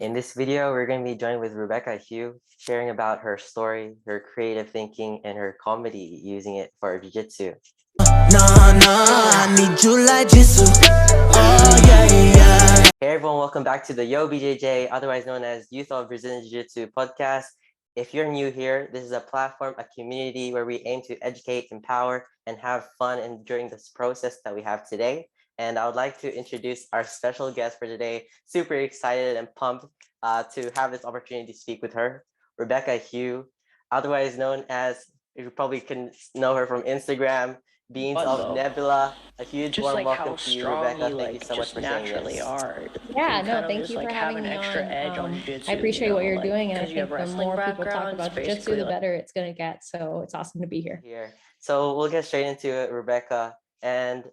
In this video, we're going to be joined with Hugh, sharing about her story, her creative thinking, and her comedy using it for jiu-jitsu. I need you like jitsu. Oh, yeah. Hey everyone, welcome back to the YOBJJ, otherwise known as Youth of Brazilian Jiu-Jitsu podcast. If you're new here, this is a platform, a community where we aim to educate, empower, and have fun during this process that we have today. And I would like to introduce our special guest for today. Super excited and pumped to have this opportunity to speak with her, Hugh, otherwise known as, you probably can know her from Instagram, Beans of Nebula. A huge just warm like welcome how to you, strong Rebecca. you Thank you so much just for saying naturally yes. are. Yeah, You no, kind of thank just you for like have having an me extra on. edge on jiu-jitsu. I appreciate what you're like, doing, and I because you have think the wrestling more people talk background, about it's jiu-jitsu, basically the like, better it's going to get. So it's awesome to be here. So we'll get straight into it, Rebecca, and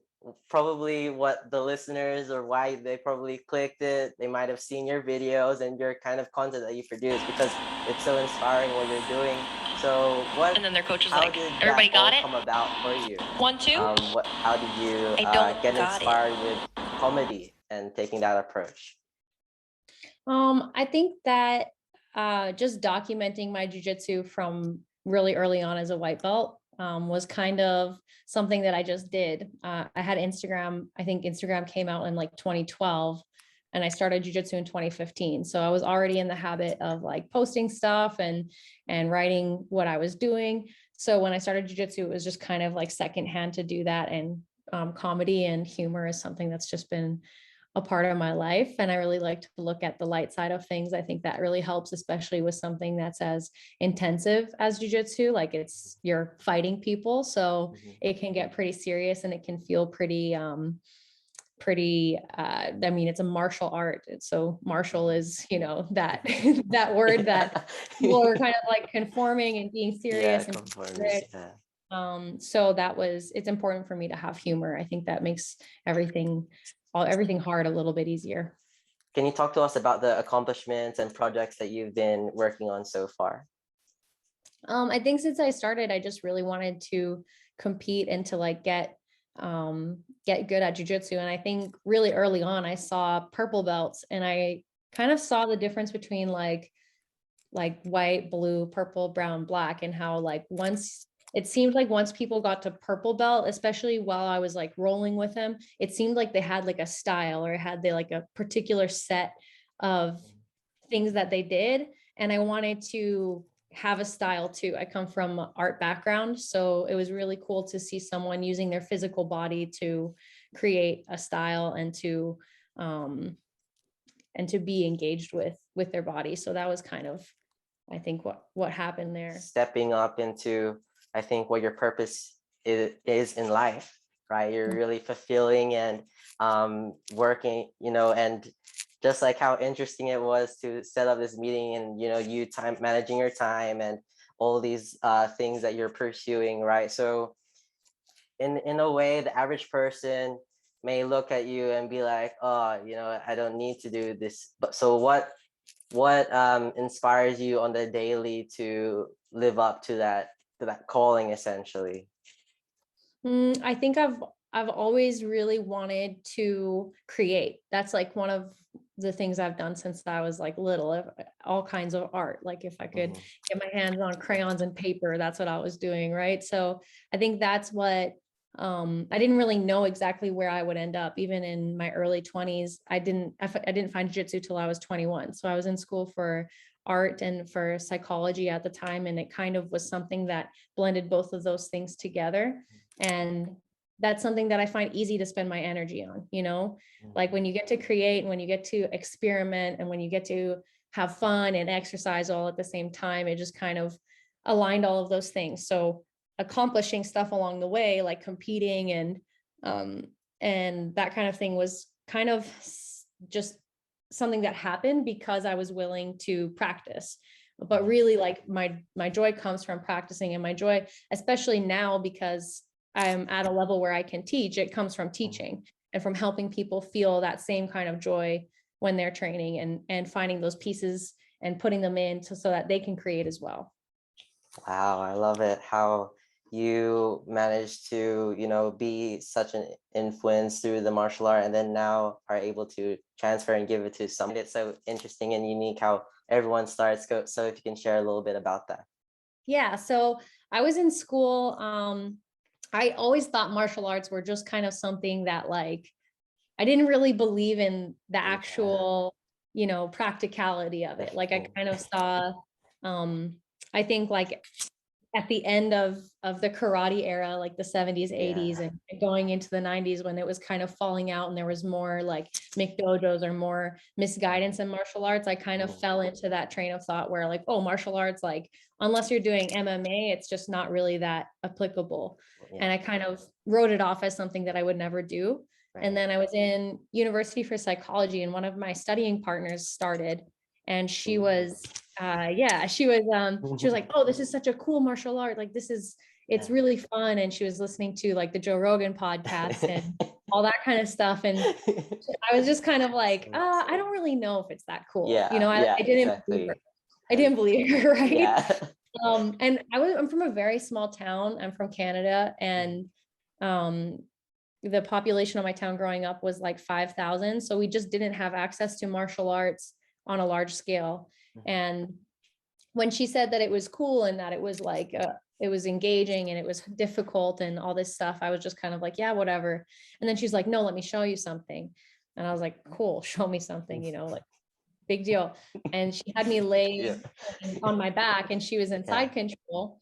probably what the listeners or why they probably clicked it, they might have seen your videos and your kind of content that you produce because it's so inspiring what you're doing. So what? and then their coach is how like, did everybody that got all it? come about for you? 1, 2? How did you I don't get got inspired it. with comedy and taking that approach? I think that just documenting my jiu-jitsu from really early on as a white belt was kind of something that I just did. I had Instagram. I think Instagram came out in like 2012, and I started jiu-jitsu in 2015. So I was already in the habit of like posting stuff and writing what I was doing. So when I started jiu-jitsu, it was just kind of like secondhand to do that. And comedy and humor is something that's just been a part of my life. And I really like to look at the light side of things. I think that really helps, especially with something that's as intensive as jujitsu. Like you're fighting people. So it can get pretty serious and it can feel pretty, I mean, it's a martial art. So martial is, that, that word that people are kind of like conforming and being serious. So it's important for me to have humor. I think that makes everything hard a little bit easier. Can you talk to us about the accomplishments and projects that you've been working on so far? I think since I started, I just really wanted to compete and to like get good at jujitsu. And I think really early on, I saw purple belts, and I kind of saw the difference between like white, blue, purple, brown, black, and how like it seemed like once people got to purple belt, especially while I was like rolling with them, it seemed like they had like a style, or like a particular set of things that they did. And I wanted to have a style too. I come from an art background, so it was really cool to see someone using their physical body to create a style and to be engaged with their body. So that was kind of, I think, what happened there. Stepping up into, I think, what your purpose is in life, right? You're really fulfilling and working, and just like how interesting it was to set up this meeting and, you managing your time and all these things that you're pursuing, right? So in a way, the average person may look at you and be like, oh, I don't need to do this. But so what inspires you on the daily to live up to that calling, essentially? I think I've always really wanted to create. That's like one of the things I've done since I was like little, all kinds of art. Like if I could get my hands on crayons and paper, that's what I was doing. Right. So I think that's what, I didn't really know exactly where I would end up. Even in my early 20s, I didn't find jiu-jitsu till I was 21. So I was in school for art and for psychology at the time. And it kind of was something that blended both of those things together. And that's something that I find easy to spend my energy on, like when you get to create and when you get to experiment and when you get to have fun and exercise all at the same time, it just kind of aligned all of those things. So accomplishing stuff along the way, like competing and that kind of thing, was kind of just something that happened because I was willing to practice. But really, like my joy comes from practicing, and my joy, especially now, because I'm at a level where I can teach, it comes from teaching and from helping people feel that same kind of joy when they're training and finding those pieces and putting them in so that they can create as well. Wow, I love it. How you managed to, you know, be such an influence through the martial art, and then now are able to transfer and give it to someone. It's so interesting and unique how everyone starts. So if you can share a little bit about that. Yeah, so I was in school. I always thought martial arts were just kind of something that like I didn't really believe in the Yeah. actual, you know, practicality of it. Like I kind of saw, I think like at the end of the karate era, like the 70s, 80s, and going into the 90s when it was kind of falling out and there was more like McDojos or more misguidance in martial arts, I kind of fell into that train of thought where like, oh, martial arts, like unless you're doing MMA, it's just not really that applicable. And I kind of wrote it off as something that I would never do. And then I was in university for psychology, and one of my studying partners started, and she was she was like, oh, this is such a cool martial art, like it's really fun. And she was listening to like the Joe Rogan podcast and all that kind of stuff, and I was just kind of like, I don't really know if it's that cool. You know, I didn't believe her. I didn't believe her, right? And I'm from a very small town. I'm from Canada, and the population of my town growing up was like 5,000. So we just didn't have access to martial arts on a large scale. And when she said that it was cool and that it was like, it was engaging and it was difficult and all this stuff, I was just kind of like, yeah, whatever. And then she's like, no, let me show you something. And I was like, cool, show me something, you know, like big deal. And she had me lay on my back, and she was in side control.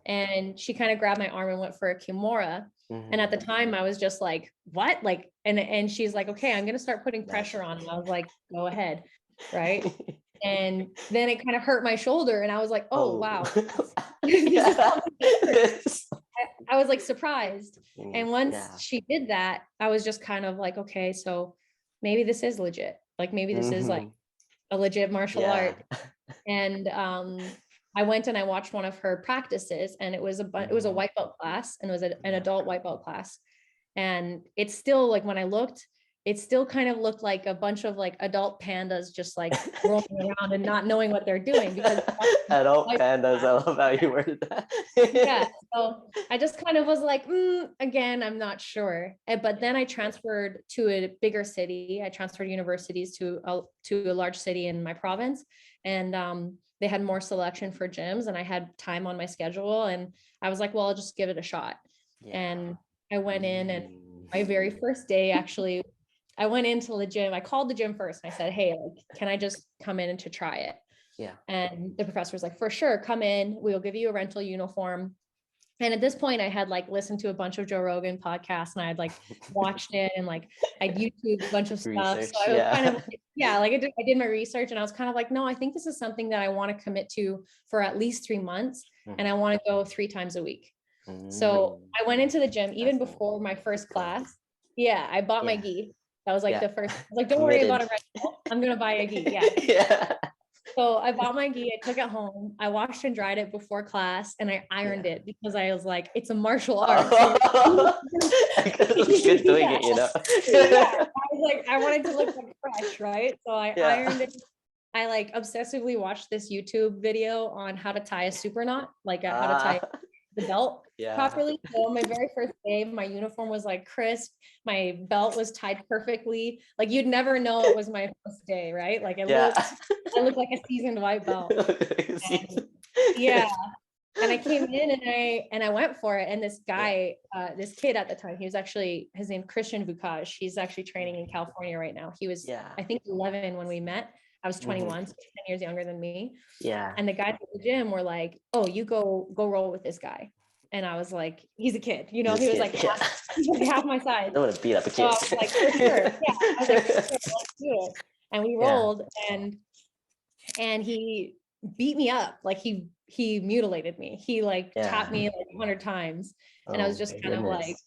And she kind of grabbed my arm and went for a Kimura. And at the time I was just like, what? Like, and she's like, okay, I'm going to start putting pressure on. And I was like, go ahead. Right. And then it kind of hurt my shoulder. And I was like, oh, wow. I was like surprised. And once she did that, I was just kind of like, okay, so maybe this is legit. Like maybe this is like a legit martial art. And I went and I watched one of her practices, and it was a white belt class, and it was an adult white belt class. And it's still like, when I looked, it still kind of looked like a bunch of like adult pandas just like rolling around and not knowing what they're doing, because adult pandas, I love how you worded that. Yeah, so I just kind of was like, again, I'm not sure. But then I transferred to a bigger city. I transferred universities to a large city in my province, and they had more selection for gyms, and I had time on my schedule, and I was like, well, I'll just give it a shot. And I went in, and my very first day, actually, I went into the gym. I called the gym first, and I said, hey, like, can I just come in and to try it? And the professor was like, for sure, come in, we'll give you a rental uniform. And at this point I had like listened to a bunch of Joe Rogan podcasts, and I had like watched it, and like I'd YouTube a bunch of stuff. Research, so I was kind of like I did my research, and I was kind of like, no, I think this is something that I want to commit to for at least 3 months. And I want to go 3 times a week. So I went into the gym even before my first class. I bought my gi. That was like the first, I was like, don't worry about a rental, I'm gonna buy a gi. So I bought my gi, I took it home, I washed and dried it before class, and I ironed it, because I was like, it's a martial art. So good doing it, you know. I was like, I wanted to look like fresh, right? So I ironed it. I like obsessively watched this YouTube video on how to tie a super knot, like how to tie the belt properly. So my very first day, my uniform was like crisp, my belt was tied perfectly. Like you'd never know it was my first day, right? Like I looked like a seasoned white belt. And I came in and I went for it. And this guy, this kid at the time, he was actually, his name Christian Vukaj. He's actually training in California right now. He was, I think 11 when we met. I was 21, so 10 years younger than me. And the guys at the gym were like, oh, you go roll with this guy. And I was like, he's a kid, you know, he was like half my size. I want to beat up a kid. So I was like, for sure. I was like, for sure, let's do it. And we rolled, and he beat me up. Like he mutilated me. He like tapped me like 100 times. And I was just kind of like,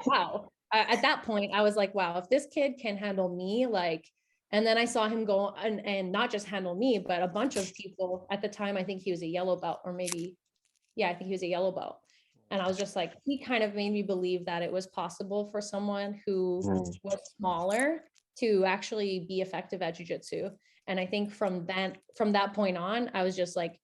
wow. At that point, I was like, wow, if this kid can handle me, like, and then I saw him go and not just handle me, but a bunch of people at the time. I think he was a yellow belt, or maybe, I think he was a yellow belt. And I was just like, he kind of made me believe that it was possible for someone who was smaller to actually be effective at jiu-jitsu. And I think from that point on, I was just like,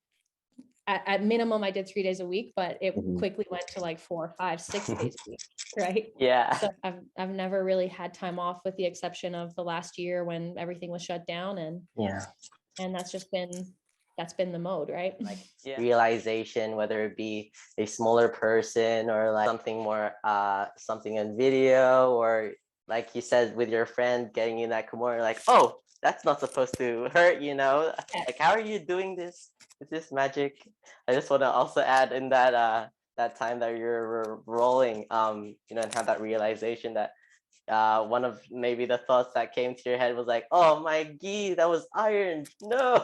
at minimum I did 3 days a week, but it Mhm. quickly went to like 4, 5, 6 days a week, right? Yeah. So I've never really had time off, with the exception of the last year when everything was shut down, Yeah. and that's been the mode, right? Like realization, whether it be a smaller person or like something more something on video, or like you said with your friend getting in that Kimura, like, oh, that's not supposed to hurt, you know? Yeah. Like, how are you doing this? Is this magic? I just want to also add in that that time that you're rolling, you know, and have that realization that one of maybe the thoughts that came to your head was like, oh my gi, that was iron. No,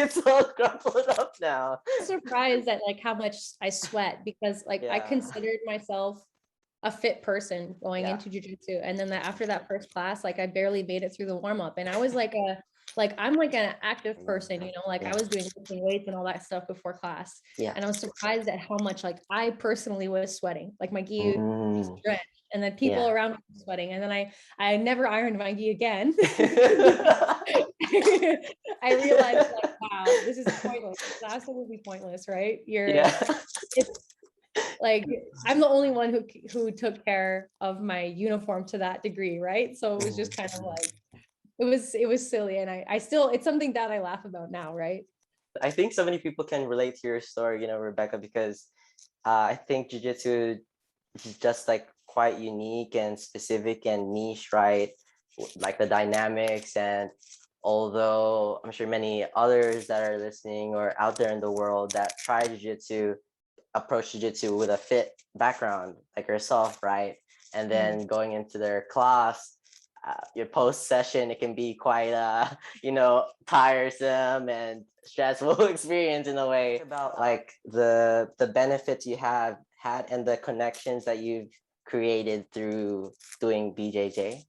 it's all crumpled up now. Surprised at like how much I sweat, because like I Yeah. considered myself a fit person going Yeah. into jujitsu, and then after that first class, like I barely made it through the warm up, and I was like I'm like an active person, you know, like I was doing lifting weights and all that stuff before class, Yeah. and I was surprised at how much like I personally was sweating, like my gi was Mm. drenched, and then people Yeah. around me were sweating, and then I never ironed my gi again. I realized like, wow, this is pointless. It's absolutely pointless, right? Yeah. It's like I'm the only one who took care of my uniform to that degree, right? So it was just kind of like it was silly, and I still, it's something that I laugh about now, right? I think so many people can relate to your story, you know, Rebecca, because I think jujitsu is just like quite unique and specific and niche, right? Like the dynamics, and although I'm sure many others that are listening or out there in the world that try jujitsu approach jujitsu with a fit background like yourself, right? And then going into their class, your post session, it can be quite you know, tiresome and stressful experience in a way. About like the benefits you have had and the connections that you've created through doing BJJ.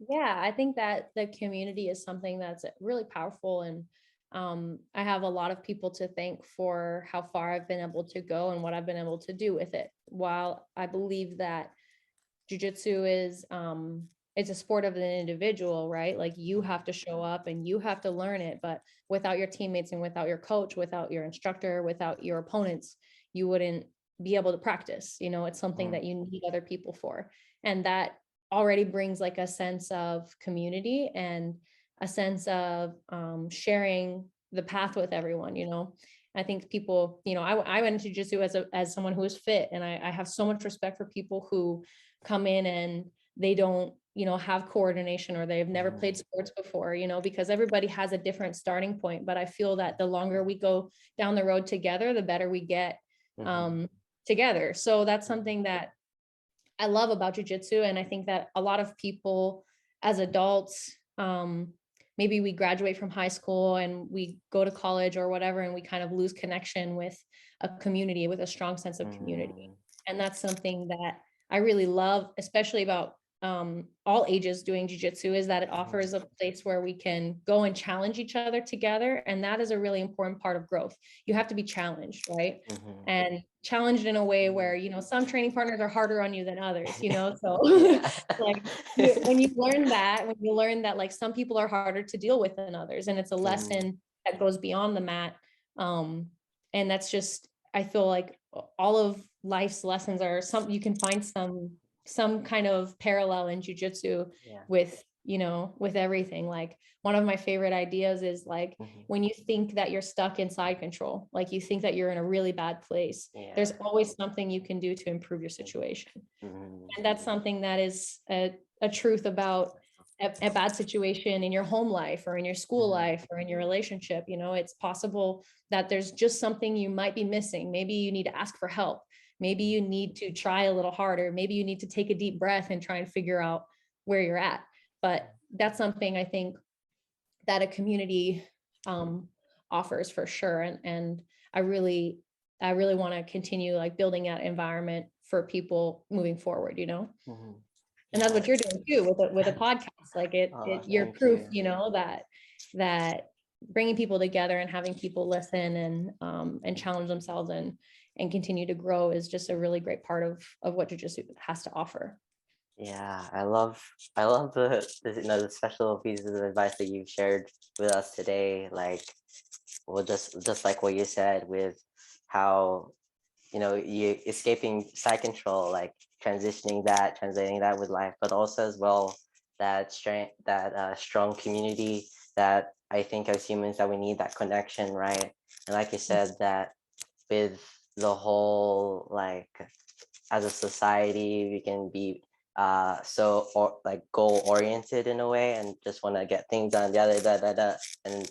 Yeah, I think that the community is something that's really powerful, and I have a lot of people to thank for how far I've been able to go and what I've been able to do with it. While I believe that jujitsu is it's a sport of an individual, right? Like you have to show up and you have to learn it, but without your teammates and without your coach, without your instructor, without your opponents, you wouldn't be able to practice. You know, it's something that you need other people for. And that already brings like a sense of community and a sense of sharing the path with everyone, you know. I think people, you know, I went into jiu-jitsu as someone who is fit, and I have so much respect for people who come in and they don't, you know, have coordination, or they've never played sports before, you know, because everybody has a different starting point. But I feel that the longer we go down the road together, the better we get together. So that's something that I love about jujitsu. And I think that a lot of people as adults, maybe we graduate from high school and we go to college or whatever, and we kind of lose connection with a community, with a strong sense of community. And that's something that I really love, especially about all ages doing jujitsu, is that it offers a place where we can go and challenge each other together. And that is a really important part of growth. You have to be challenged, right? And challenged in a way where, you know, some training partners are harder on you than others, you know? So like when you learn that like some people are harder to deal with than others, and it's a lesson that goes beyond the mat. And that's just, I feel like all of life's lessons are you can find some kind of parallel in jujitsu with, you know, with everything. Like one of my favorite ideas is like when you think that you're stuck in side control, like you think that you're in a really bad place, there's always something you can do to improve your situation. And that's something that is a truth about a bad situation in your home life or in your school life or in your relationship. You know, it's possible that there's just something you might be missing. Maybe you need to ask for help. Maybe you need to try a little harder. Maybe you need to take a deep breath and try and figure out where you're at. But that's something I think that a community offers for sure. And I really want to continue like building that environment for people moving forward, you know? And that's what you're doing too with a podcast. Like you're proof, you know, that bringing people together and having people listen and challenge themselves and continue to grow is just a really great part of what jujitsu has to offer. Yeah, I love the you know, the special pieces of advice that you've shared with us today. Like well, just like what you said with how, you know, you escaping side control, like translating that with life, but also as well that strength, that strong community that I think as humans that we need that connection, right? And like you said, that with the whole, like, as a society we can be so or like goal oriented in a way and just want to get things done, and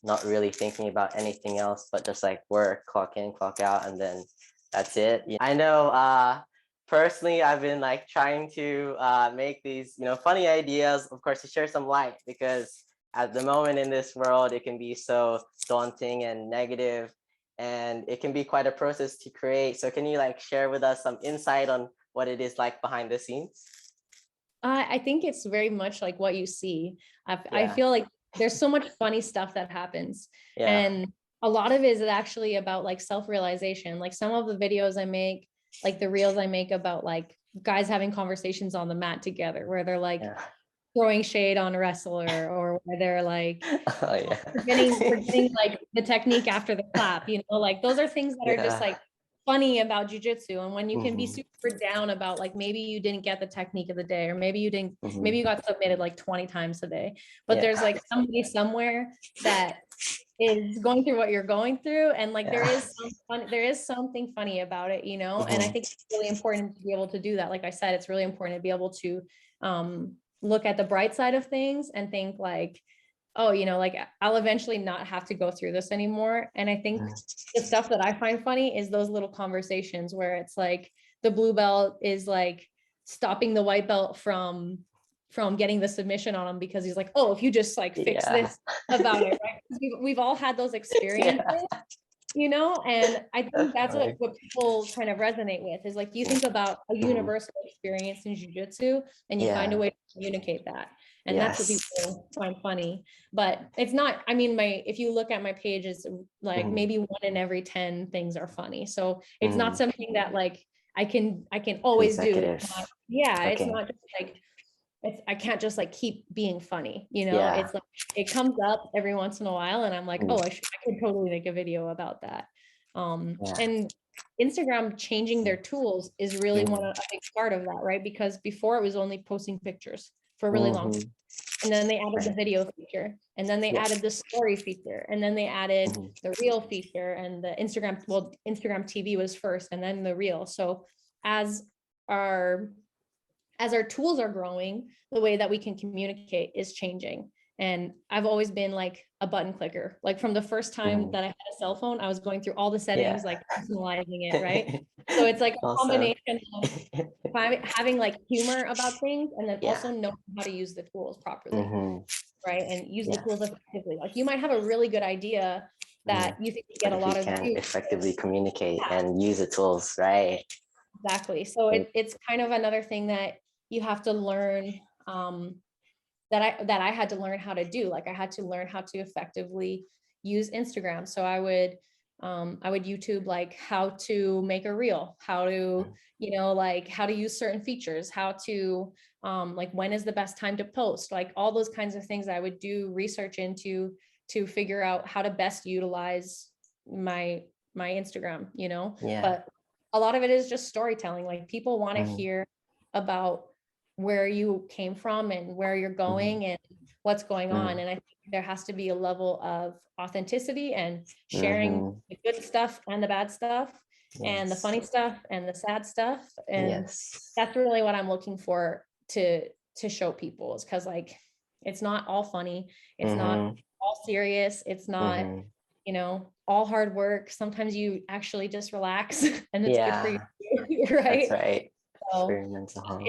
not really thinking about anything else but just like work, clock in, clock out, and then that's it. I know personally I've been like trying to make these, you know, funny ideas, of course, to share some light, because at the moment in this world it can be so daunting and negative, and it can be quite a process to create. So can you like share with us some insight on what it is like behind the scenes? I think it's very much like what you see. I Yeah. feel like there's so much funny stuff that happens. Yeah. And a lot of it is actually about like self-realization. Like some of the videos I make, like the reels I make about like guys having conversations on the mat together, where they're like Yeah. throwing shade on a wrestler, or where they're like Oh yeah. forgetting like the technique after the clap, you know, like those are things that are just Yeah. like funny about jujitsu. And when you can be Mhm. super down about like maybe you didn't get the technique of the day, or maybe you didn't, maybe Mhm. you got submitted like 20 times a day, but Yeah. there's like somebody somewhere that is going through what you're going through, and like there Yeah. is some fun, there is something funny about it, you know. And I Mhm. think it's really important to be able to do that. Like I said, it's really important to be able to look at the bright side of things and think like, oh, you know, like I'll eventually not have to go through this anymore. And I think the stuff that I find funny is those little conversations where it's like the blue belt is like stopping the white belt from getting the submission on him, because he's like, oh, if you just like fix Yeah. this about it, right? We've all had those experiences, Yeah. you know. And I think that's Definitely. what people kind of resonate with, is like you think about a Mhm. universal experience in jiu-jitsu and you find a Yeah. way to communicate that. And that's what Yes. people find funny. But it's not, I mean, if you look at my page, it's like Mhm. maybe 1 in every 10 things are funny. So it's not Mhm. something that like I can always do. Consecutive. Yeah, it's Okay. not just like I can't just like keep being funny, you know. Yeah. It's like it comes up every once in a while and I'm like, Mhm. oh, I could totally make a video about that. Yeah. And Instagram changing their tools is really Mhm. a big part of that, right? Because before it was only posting pictures for a really long time. Mhm. And then they added the Right. video feature, and then they Yeah. added the story feature, and then they added Mhm. the reel feature, and the Instagram, well, Instagram TV was first and then the reel. So as our as our tools are growing, the way that we can communicate is changing. And I've always been like a button clicker. Like from the first time Mhm. that I had a cell phone, I was going through all the Yeah. settings, like personalizing it, right? So it's like a Awesome. combination of having like humor about things, and then Yeah. also knowing how to use the tools properly, Mhm. right? And use the Yeah. tools effectively. Like you might have a really good idea Mhm. that you think you get But a if you lot of can't views. effectively communicate Yeah, and use the tools, right? exactly. So And it's kind of another thing that you have to learn, that I had to learn how to do. Like I had to learn how to effectively use Instagram. So I would YouTube like how to make a reel, how to, you know, like how to use certain features, how to like when is the best time to post, like all those kinds of things I would do research into to figure out how to best utilize my Instagram, you know. yeah. But a lot of it is just storytelling. Like people want to Mhm. hear about where you came from and where you're Mhm. going and what's going on. Mhm. And I think there has to be a level of authenticity and sharing Mhm. the good stuff and the bad stuff and the Yes. funny stuff and the sad stuff. And Yes. that's really what I'm looking for to show people, is because like it's not all funny, it's not Mhm. all serious, it's not, Mhm. you know, all hard work. Sometimes you actually just relax and it's good for you, Yeah. That's right? right. For So your mental health.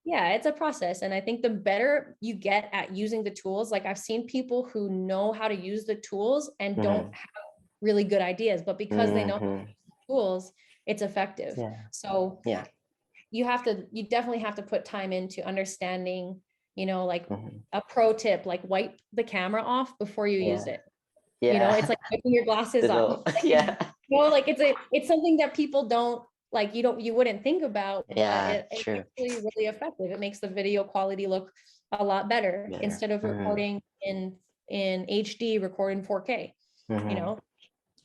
yeah, it's a process. And I think the better you get at using the tools, like I've seen people who know how to use the tools and don't Mhm. have really good ideas, but because they know Mhm. tools, it's effective. Yeah. So Yeah. you definitely have to put time into understanding, you know, like Mhm. a pro tip, like wipe the camera off before you use Yeah. it. You know, it's Yeah. like putting your glasses off. Little. Yeah. You know, like it's something that people don't like, you wouldn't think about, but Yeah. it's True. actually really effective. It makes the video quality look a lot better Better. instead of Mhm. recording in HD, record in 4K. Mhm.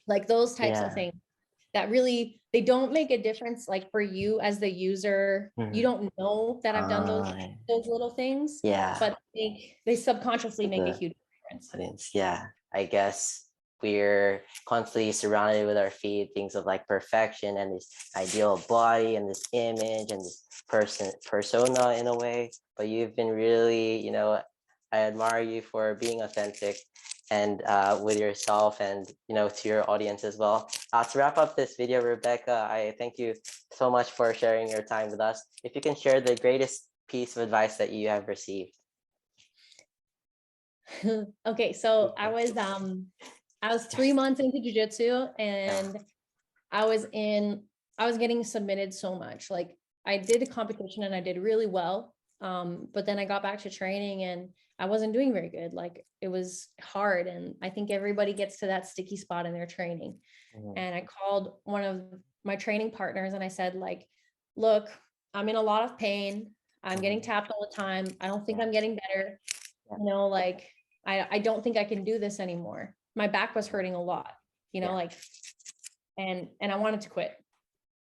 Like those types of Yeah. things that really, they don't make a difference. Like for you as the user, you Mhm. don't know that I've done Uh, those little things, yeah. but they subconsciously For make a the huge difference. audience, yeah. I guess we're constantly surrounded with our feed things of like perfection and this ideal body and this image and this persona in a way. But you've been really, I admire you for being authentic and with yourself and to your audience as well. To wrap up this video, Rebecca, I thank you so much for sharing your time with us. If you can share the greatest piece of advice that you have received. Okay, so I was 3 months into jujitsu, Yeah. and I was in I was getting submitted so much. Like I did a competition and I did really well. But then I got back to training and I wasn't doing very good. Like it was hard. And I think everybody gets to that sticky spot in their training. Mhm. And I called one of my training partners and I said, like, look, I'm in a lot of pain. I'm getting Mhm. tapped all the time. I don't think Yeah. I'm getting better. Yeah. Like I don't think I can do this anymore. My back was hurting a lot, Yeah. like, and I wanted to quit.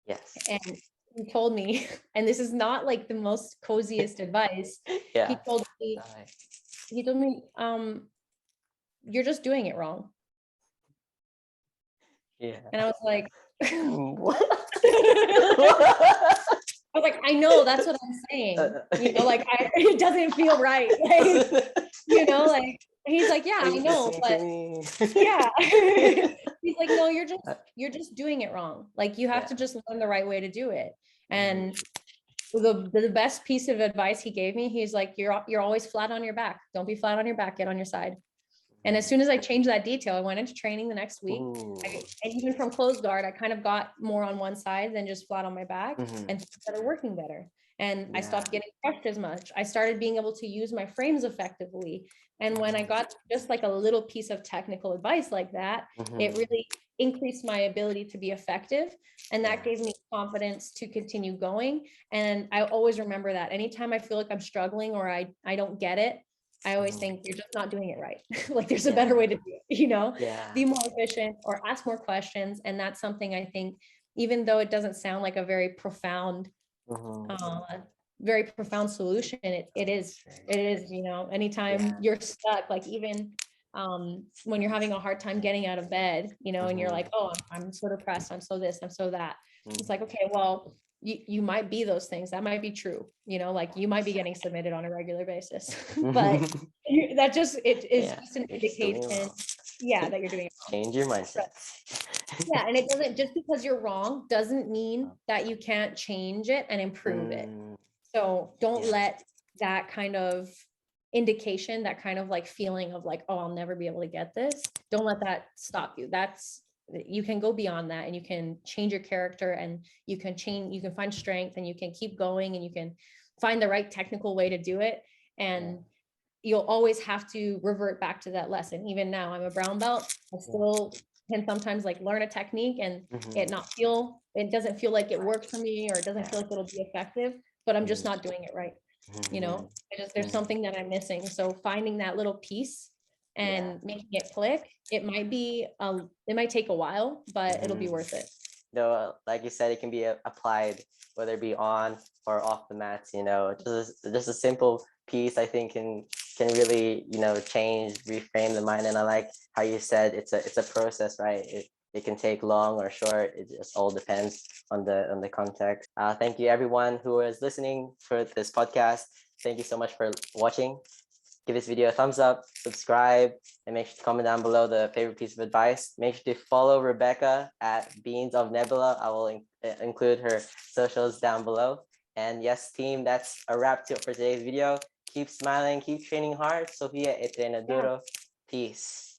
Yes. And he told me, and this is not like the most coziest advice. He Yeah. told me, he told me, you're just doing it wrong. Yeah. And I was like, What? I was like, I know that's what I'm saying. Like it doesn't feel right. Like, like he's like, yeah, Are I you know, listening to but me? yeah. He's like, no, you're just doing it wrong. Like you have Yeah. to just learn the right way to do it. Mhm. And the best piece of advice he gave me, he's like, you're always flat on your back. Don't be flat on your back, get on your side. And as soon as I changed that detail, I went into training the next week. Ooh. And even from closed guard, I kind of got more on one side than just flat on my back, Mhm. and started working better. And I Yeah. stopped getting crushed as much. I started being able to use my frames effectively. And when I got just like a little piece of technical advice like that, it Mhm. really increased my ability to be effective. And that Yeah. gave me confidence to continue going. And I always remember that anytime I feel like I'm struggling or I don't get it, I always think you're just not doing it right. Like there's a better way to do it, Yeah. be more efficient or ask more questions. And that's something I think, even though it doesn't sound like a Mhm. very profound solution, it is, anytime Yeah. you're stuck, like even when you're having a hard time getting out of bed, and you're like, oh, I'm so depressed, I'm so this, I'm so that. It's like, okay, well, you might be those things. That might be true. Like you might be getting submitted on a regular basis, but that just, it is Yeah. just an You're just doing it indication, wrong. that you're doing it wrong. Change your mindset. Yeah, and it doesn't, just because you're wrong doesn't mean that you can't change it and improve it. Mm, So don't yeah. let that kind of indication, that kind of like feeling of like, oh, I'll never be able to get this, don't let that stop you. You can go beyond that, and you can change your character, and you can find strength, and you can keep going, and you can find the right technical way to do it. And you'll always have to revert back to that lesson. Even now, I'm a brown belt. I still can sometimes like learn a technique and it doesn't feel like it worked for me, or it doesn't feel like it'll be effective, but I'm just not doing it right. There's something that I'm missing. So finding that little piece and making it click, it might take a while, but it'll be worth it. Like you said, it can be applied whether it be on or off the mats. Just a simple piece I think can really change, reframe the mind. And I like how you said it's a process, right? It can take long or short. It just all depends on the context. Thank you everyone who is listening for this podcast. Thank you so much for watching. Give this video a thumbs up, subscribe, and make sure to comment down below the favorite piece of advice. Make sure to follow Rebecca at Beans of Nebula. I will include her socials down below. And yes, team, that's a wrap for today's video. Keep smiling, keep training hard. Sofia, entrenaduro. Peace.